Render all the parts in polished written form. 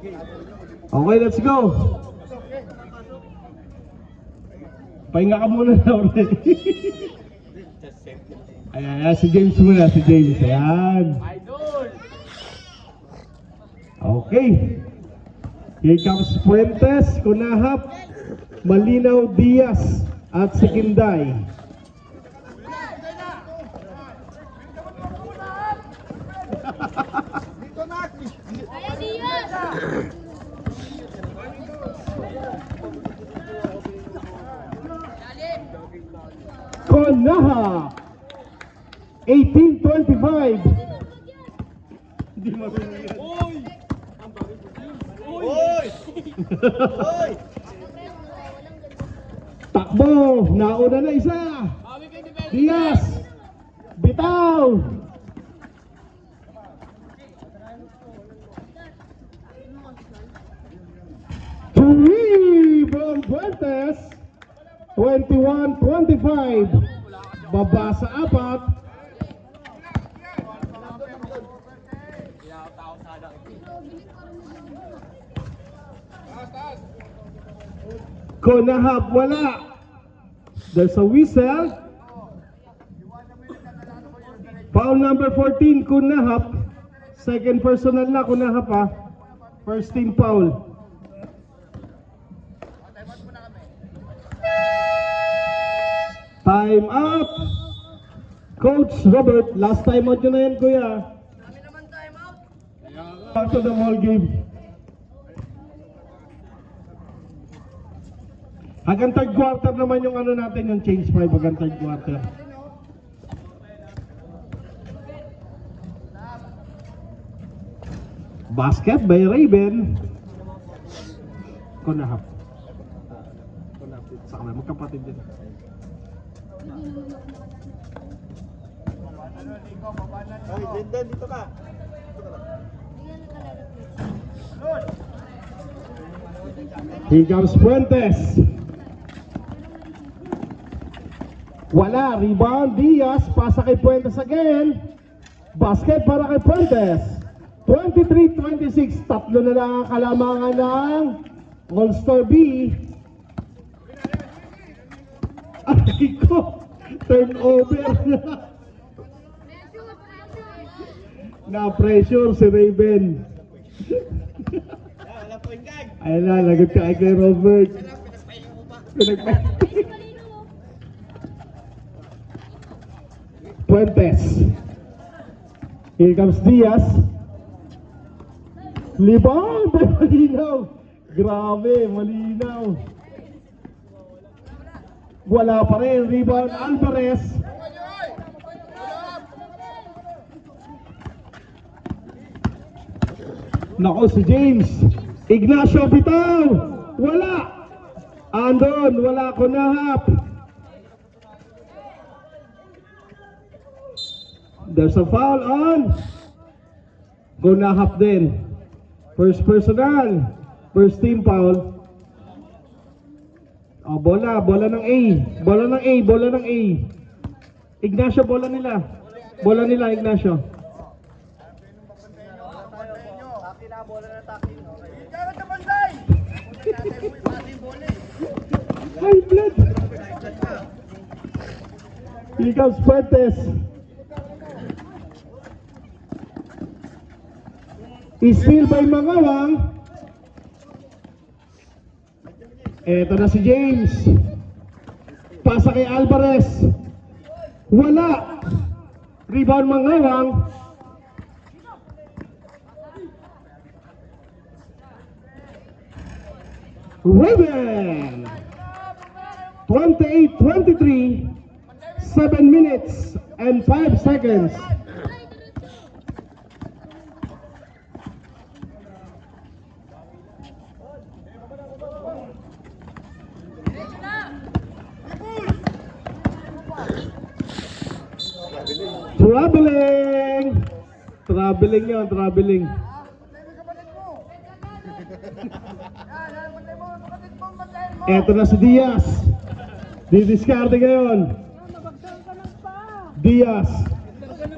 Okay, let's go. Pahinga ka muna na ulit. Ayan, si James muna, si James. Ayan. Okay. Here comes Fuentes, Kunahap, Malinaw, Diaz, at Sikinday. Konaha 18-25. Hindi marunong yan. Oy! Takbo! Nauna na isa! Diaz! Bitaw! Three from Fuentes 21-25. Baba sa apat. Kunahap wala. There's a whistle. Foul number 14, Kunahap. Second personal na Kunahap ha. First team foul. Time up. Coach Robert, last time out yun na yan kuya. Kami naman time out. Back to the ball game. Hanggang third quarter naman yung ano natin, yung change 5 hanggang third quarter. Basket by Raven. Kunahap. Saka na, magkapatid din. Ay, Linden, dito ka. Here comes Fuentes. Wala, rebound, Diaz, pasa kay Fuentes again. Basket para kay Fuentes. 23-26, tatlo na lang ang kalamangan ng All-Star B. Ay ko, turnover. Na-pressure si Raven. Wala po yung gag. Ayan na, lagot ka kay Robert. Fuentes. Here comes Diaz. Libang! Malinaw! Grabe, malinaw. Wala pa rin. Rebound, Alvarez. Nako si James. Ignacio bitaw. Wala. Andon, wala Kunahap. There's a foul on Kunahap din. First personal. First team foul. Oh, bola ng A. Bola ng A, bola ng A. Ignacio, bola nila. Bola nila, Ignacio. High blood. Here comes Fuentes. Steal by Mangawang. Eto na si James. Pasa kay Alvarez. Wala. Rebound Mangawang. Raven. 28-23. 7 minutes and 5 seconds. Traveling yun, traveling. Eto na si Diaz. Didiskarte ngayon. Diaz.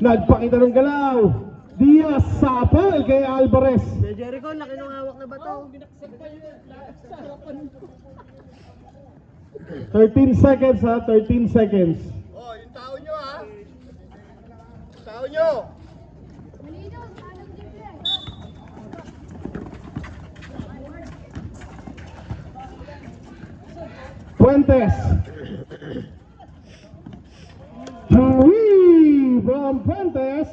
Nagpakita ng galaw. Diaz, sapal kay Alvarez. Jericho, laki nung hawak na ba to? 13 seconds ha, 13 seconds. Oh, yung tao nyo ha. Tao nyo. Fuentes. Hui! From Fuentes.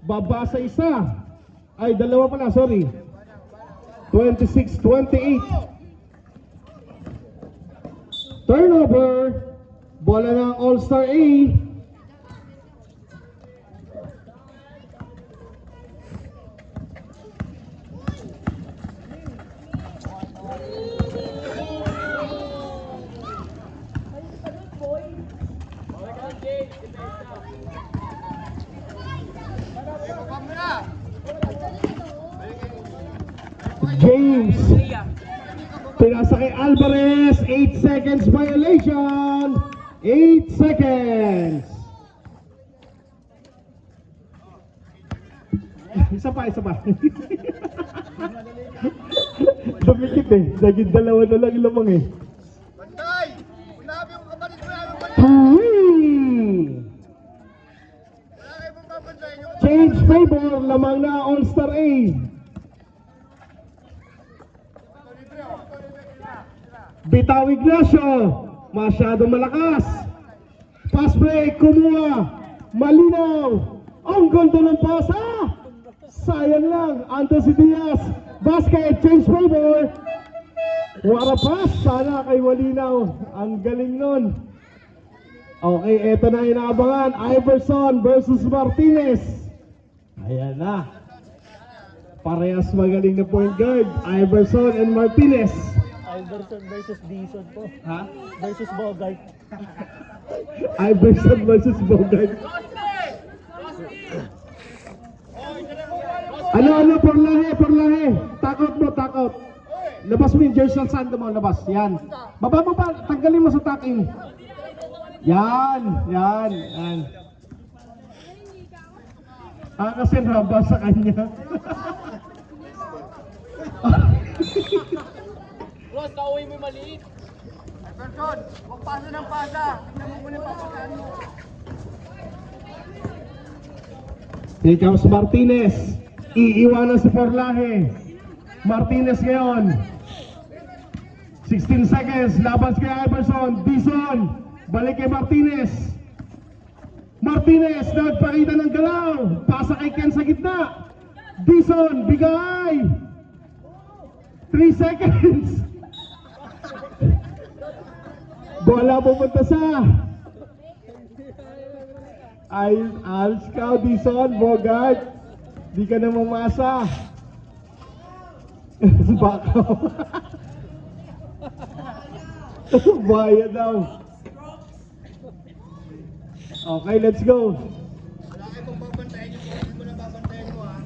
Baba sa isa. Ay, dalawa pala, sorry. 26-28. Turnover. Bola ng All-Star A. James. Pinasa kay Alvarez. 8 seconds violation. 8 seconds. Isa pa, isa pa. Dumikit eh. Naging dalawa na lang yung lamang eh. Bantay! Unabi yung kapatid mo namin bantay. Wala kayo pong babantayin yung Change favor. Lamang na All-Star A. Bitaw Ignacio. Masyadong malakas. Pass break. Kumuha. Malinaw. Ang ganda ng pasa. Sayang lang. Anton si Diaz. Basket. Change favor. What a pass. Sana kay Malinaw. Ang galing nun. Okay, eto na inaabangan. Iverson versus Martinez. Ayan na. Parehas magaling na point guard. Iverson and Martinez. Iverson versus Dison po. Ha? Versus Bogart. Iverson versus Bogart. Ano, porlahe. Takot mo, takot. Labas mo yung jersey ng sando mo, labas. Yan. Baba mo pa, tanggalin mo sa tuck-in. Yan. Kasi naba sa kanya. Ross, kauwi mo maliit. Person, huwag pasa ng pasa. Tingnan mo muna yung papakaan mo. Here comes Martinez. Iiwanan si Porlahe. Martinez ngayon. 16 seconds. Labas kay Iverson. Dison. Balik kay Martinez. Martinez nagpakita ng galaw. Pasa kay Ken sa gitna. Dison. Bigay. 3 seconds. Bola pupunta sa Alscow, Dison, Bogart. Di ka na mamasa. Bakaw. Baya daw. Okay, let's go. Wala kayo pong babantayin yung kapatid mo na babantayin mo ha.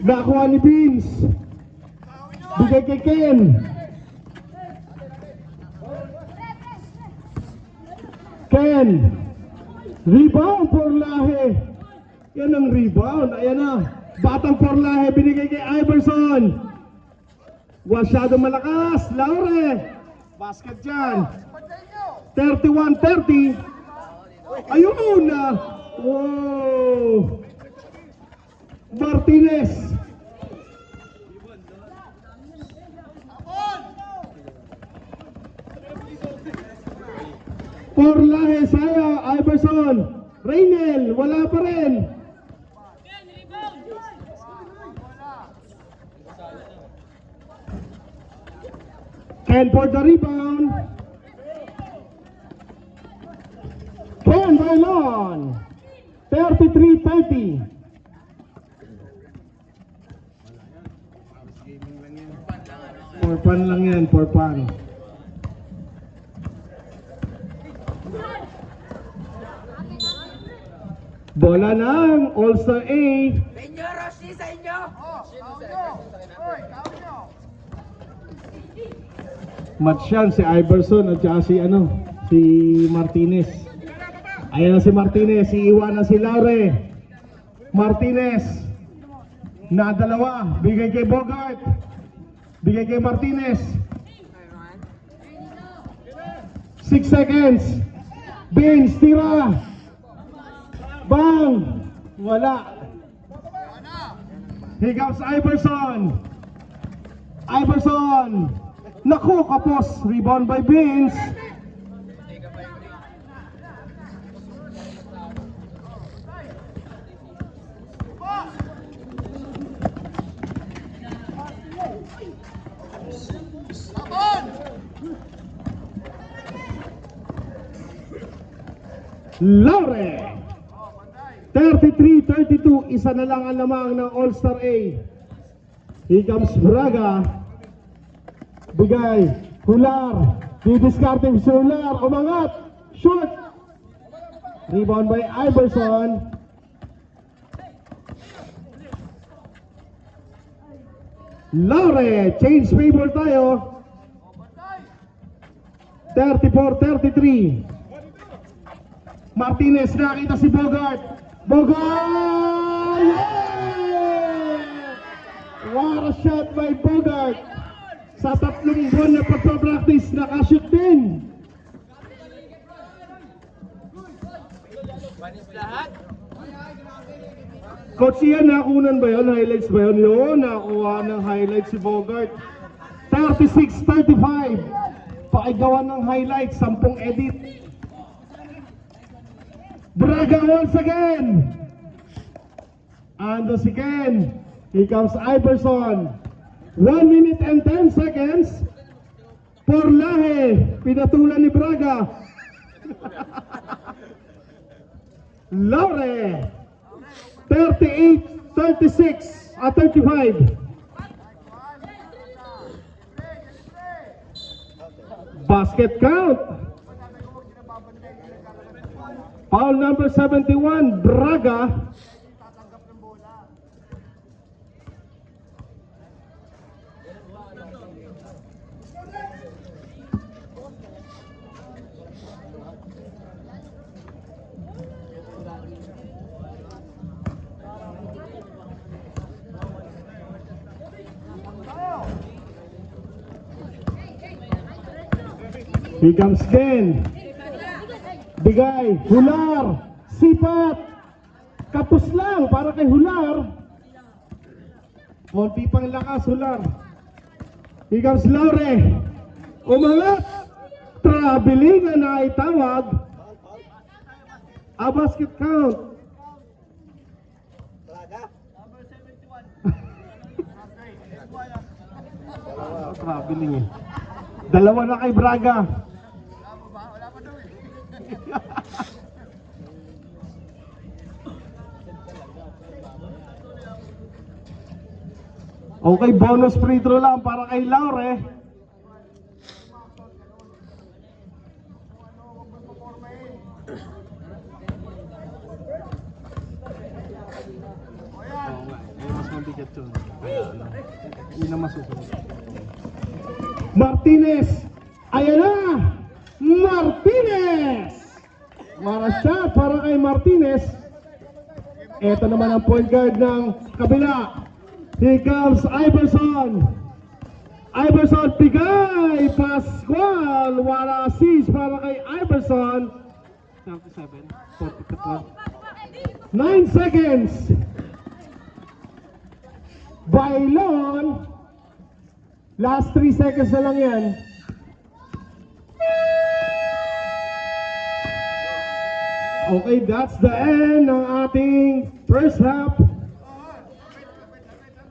Nakuha ni Beans. Bigay kay Ken. Ken. Rebound Porlahe. Yan ang rebound. Ayan na. Batang Porlahe binigay kay Iverson. Masyado malakas. Laure. Basket dyan. 31-30. Ayun na. Wow. Martinez. Porlahe saya, Iverson, Reynel, wala pa rin. Ken for the rebound. Ken Bailon. 33-30. For fun lang yan, for fun. Bola ng All-Star A. Inyo, Roshi, sa inyo. Tao nyo. Oy, tao nyo. Match yan si Iverson at saka si Martinez. Ayan na si Martinez, iiwanan si Laure. Martinez. Na dalawa. Bigay kay Bogart. Bigay kay Martinez. 6 seconds. Beans, tira. Bang! Wala. Here comes Iverson. Iverson. Naku, kapos. Rebound by Beans. Laure. 33-32, isa na lang ang lamang ng All-Star A. Here comes Braga. Bigay, Hular. Didiscarding si Hular. Umangat. Short. Rebound by Iverson. Laure. Change favor tayo. 34-33. Martinez, nakita si Bogart. Bogart! Yeah! What a shot by Bogart. Sa 3 buwan na pagpapractice, nakashoot din. Panis lahat. Coach Ian, nakunan ba yun? Highlights ba yun? Yun, nakuha ng highlights si Bogart. 36-35. Pakigawa ng highlights, 10 edit. Braga once again. And the second. Here comes Iverson. 1 minute and 10 seconds. Porlahe. Pinatulan ni Braga. Laure. 38-36 at 35. Basket count. Foul number 71, Braga. Here comes Ken. Bigay, Hular, sipat, kapos lang para kay Hular. Konti pang lakas, Hular. Here comes Laure. Umangat, traveling na naitawag. A basket count. Traveling eh. Dalawa na kay Braga. Okay, bonus free throw lang para kay Laure. Mas mabigat yun. Hindi na masusunod. Martinez! Ayan na! Martinez! Mara shot para kay Martinez. Ito naman ang point guard ng kabila. Here comes Iverson. Iverson, bigay! Pascual! Wala assist para kay Iverson. 37, 44. 9 seconds. Bailon. Last 3 seconds na lang yan. Okay, that's the end ng ating first half.